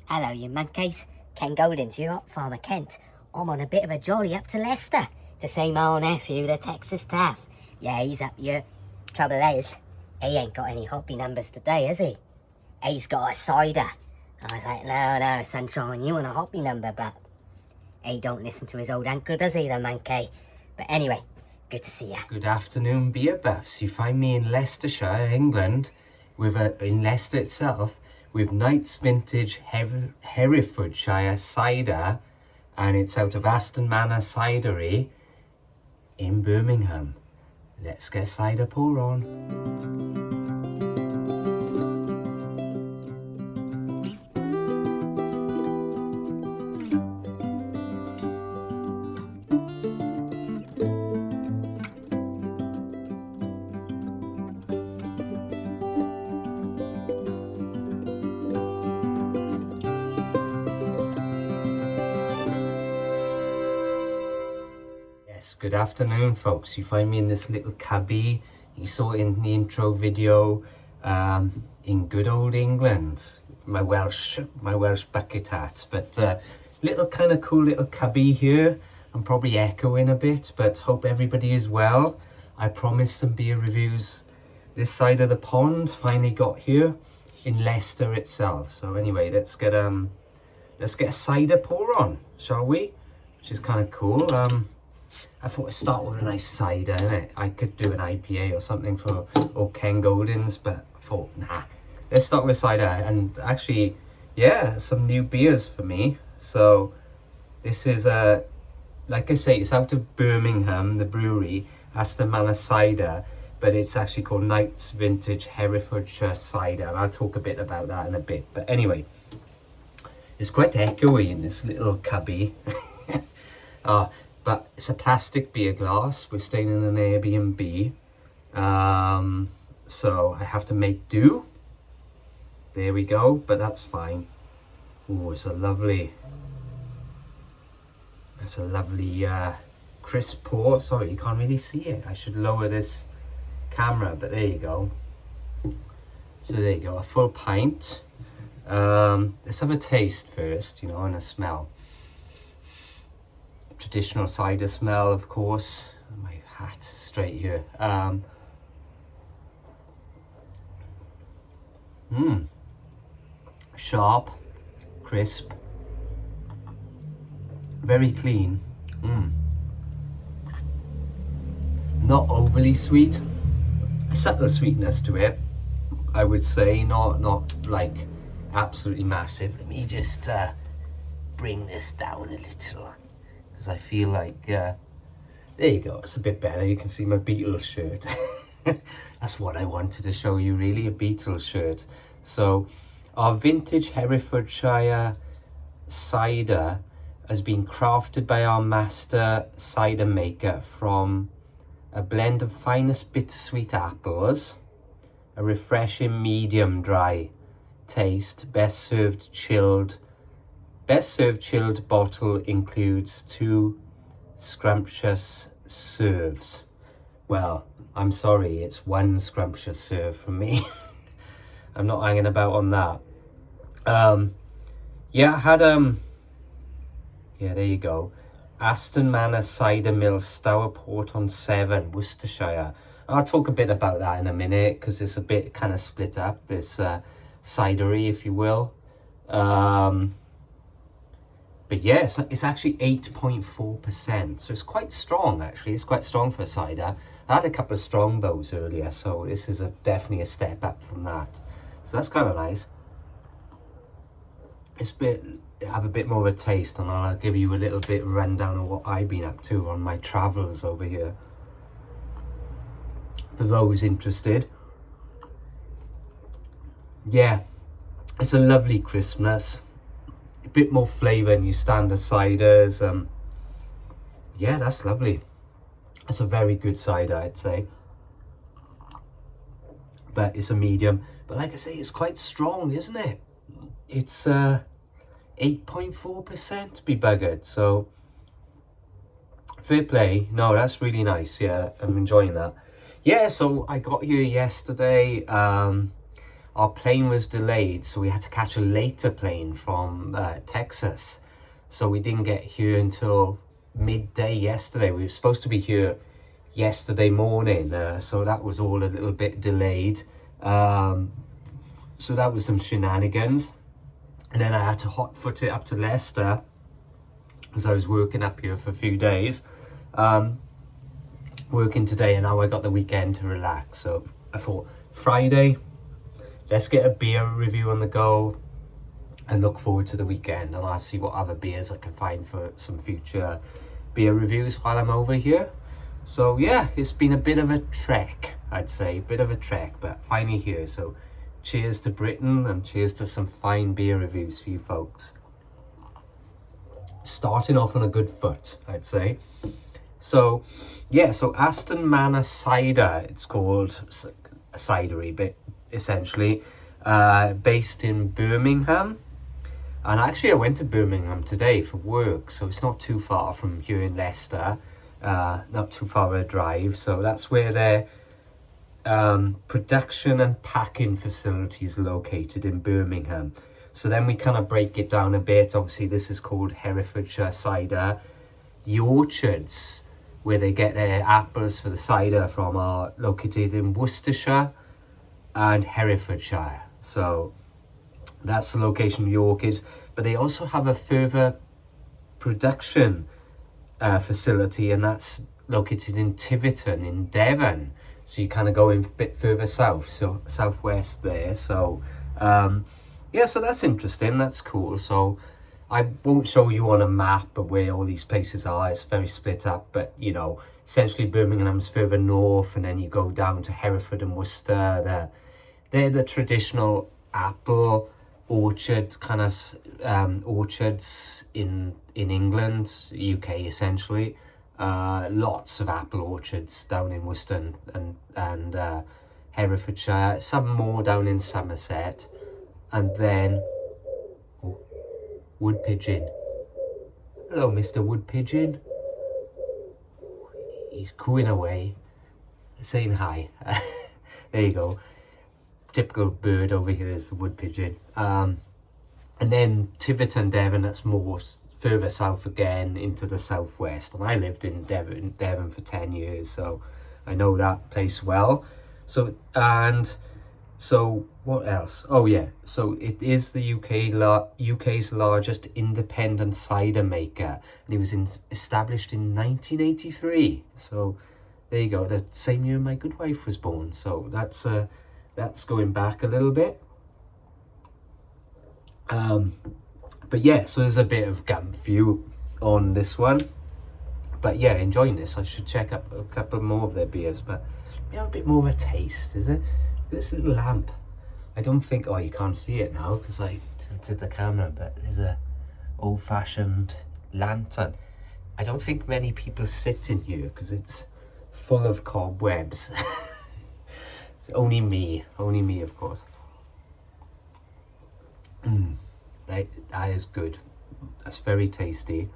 Hello, you monkeys. Ken Golding's your hot farmer, Kent. I'm on a bit of a jolly up to Leicester to see my old nephew, the Texas Taff. Yeah, he's up here. Trouble is, he ain't got any hobby numbers today, has he? He's got a cider. I was like, no, sunshine, you want a hobby number, but he don't listen to his old uncle, does he, the monkey? But anyway, good to see ya. Good afternoon, beer buffs. You find me in Leicestershire, England, in Leicester itself, with Kights vintage Herefordshire cider, and it's out of Aston Manor Cidery in Birmingham. Let's get cider pour on. Yes, good afternoon, folks. You find me in this little cubby. You saw it in the intro video, in good old England. My Welsh bucket hat. But little kind of cool little cubby here. I'm probably echoing a bit, but hope everybody is well. I promised some beer reviews this side of the pond. Finally got here in Leicester itself. So anyway, let's get a cider pour on, shall we? Which is kind of cool. I thought I'd start with a nice cider, innit? I could do an IPA or something for old Ken Golding's, but I thought, nah. Let's start with cider. And actually, yeah, some new beers for me. So this is, like I say, it's out of Birmingham, the brewery, Aston Manor Cider, but it's actually called Kights Vintage Herefordshire Cider. And I'll talk a bit about that in a bit. But anyway, it's quite echoey in this little cubby. But it's a plastic beer glass. We're staying in an Airbnb. So I have to make do. There we go, but that's fine. Oh, it's a lovely crisp pour. Sorry, you can't really see it. I should lower this camera, but there you go. So there you go, a full pint. Let's have a taste first, you know, and a smell. Traditional cider smell, of course. My hat straight here. Sharp, crisp, very clean. Not overly sweet. A subtle sweetness to it, I would say. Not like absolutely massive. Let me just bring this down a little, because I feel like, there you go, it's a bit better. You can see my Beatles shirt. That's what I wanted to show you, really, a Beatles shirt. So our vintage Herefordshire cider has been crafted by our master cider maker from a blend of finest bittersweet apples, a refreshing medium dry taste, best served chilled bottle includes 2 scrumptious serves. Well, I'm sorry, it's 1 scrumptious serve from me. I'm not hanging about on that. Yeah, I had, yeah, there you go. Aston Manor Cider Mill Stourport-on-Severn, Worcestershire. I'll talk a bit about that in a minute, because it's a bit kind of split up, this cidery, if you will. But yeah, it's actually 8.4%, so it's quite strong, actually. It's quite strong for a cider. I had a couple of strongbows earlier, so this is definitely a step up from that. So that's kind of nice. Have a bit more of a taste, and I'll give you a little bit rundown of what I've been up to on my travels over here, for those interested. Yeah, it's a lovely crispness. A bit more flavour than your standard ciders. Yeah, that's lovely. It's a very good cider, I'd say. But it's a medium. But like I say, it's quite strong, isn't it? It's 8.4% to be buggered. So fair play. No, that's really nice. Yeah, I'm enjoying that. Yeah, so I got here yesterday. our plane was delayed, so we had to catch a later plane from Texas. So we didn't get here until midday yesterday. We were supposed to be here yesterday morning, so that was all a little bit delayed. So that was some shenanigans. And then I had to hot foot it up to Leicester, as I was working up here for a few days. Working today, and now I got the weekend to relax. So I thought, Friday, let's get a beer review on the go and look forward to the weekend, and I'll see what other beers I can find for some future beer reviews while I'm over here. So yeah, it's been a bit of a trek, I'd say, a bit of a trek, but finally here. So cheers to Britain, and cheers to some fine beer reviews for you folks. Starting off on a good foot, I'd say. So yeah, so Aston Manor Cider, it's called, a cidery bit essentially, based in Birmingham. And actually I went to Birmingham today for work, so it's not too far from here in Leicester, not too far a drive. So that's where their production and packing facilities are located, in Birmingham. So then we kind of break it down a bit. Obviously this is called Herefordshire cider. The orchards where they get their apples for the cider from are located in Worcestershire and Herefordshire. So that's the location of the orchids, but they also have a further production facility, and that's located in Tiverton in Devon. So you kind of go in a bit further south, so southwest there. So yeah, so that's interesting, that's cool. So I won't show you on a map of where all these places are, it's very split up, but you know, essentially Birmingham's further north, and then you go down to Hereford and Worcester. They're the traditional apple orchard kind of orchards in England, UK essentially. Lots of apple orchards down in Worcester and Herefordshire, some more down in Somerset, and then wood pigeon. Hello, Mr. Wood Pigeon. He's cooing away, saying hi. There you go. Typical bird over here is the wood pigeon. And then Tiverton, Devon, that's more further south again into the southwest. And I lived in Devon for 10 years, so I know that place well. So, and so what else? Oh yeah, so it is the UK's largest independent cider maker, and it was established in 1983. So there you go, the same year my good wife was born. So that's going back a little bit. But yeah, so there's a bit of gum view on this one. But yeah, enjoying this. I should check up a couple more of their beers, but you know, a bit more of a taste, is it? This little lamp. I don't think, oh, you can't see it now because I tilted the camera, but there's a old-fashioned lantern. I don't think many people sit in here because it's full of cobwebs. Only me, of course. That is good. That's very tasty.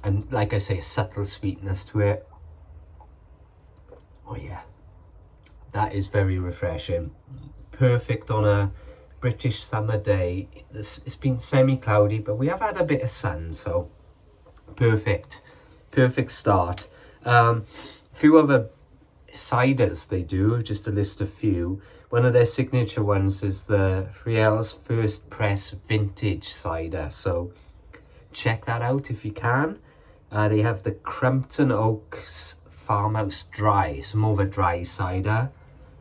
And like I say, a subtle sweetness to it. Oh yeah, that is very refreshing. Perfect on a British summer day. It's been semi-cloudy, but we have had a bit of sun, so perfect start. Few other ciders they do, just to list a few. One of their signature ones is the Friel's First Press Vintage Cider, so check that out if you can. They have the Crumpton Oaks Farmhouse Dry, some more of a dry cider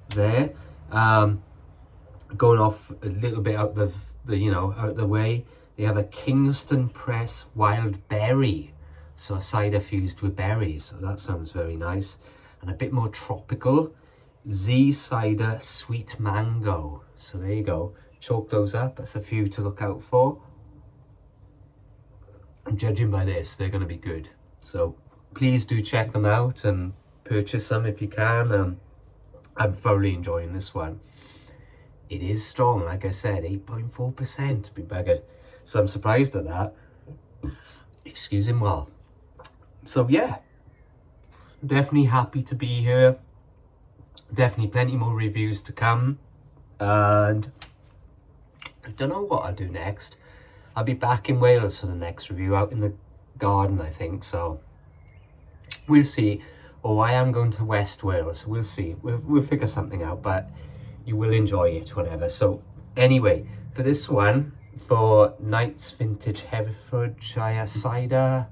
there. Going off a little bit out of the way, they have a Kingston Press Wild Berry, so a cider fused with berries, so that sounds very nice. And a bit more tropical, Z Cider Sweet Mango, so there you go, chalk those up, that's a few to look out for. And judging by this, they're going to be good, so please do check them out and purchase them if you can. I'm thoroughly enjoying this one. It is strong, like I said, 8.4% to be buggered. So I'm surprised at that. Excuse him well. So yeah, definitely happy to be here. definitely plenty more reviews to come, and I don't know what I'll do next. I'll be back in Wales for the next review, out in the garden, I think, so we'll see. Or I am going to West Wales, so we'll see. We'll figure something out, but you will enjoy it, whatever. So anyway, for this one, for Kights Vintage Herefordshire Cider,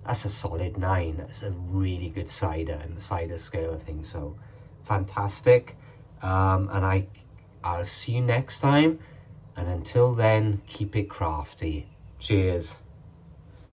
that's a solid 9. That's a really good cider in the cider scale of things, so fantastic. And I'll see you next time, and until then, keep it crafty. Cheers.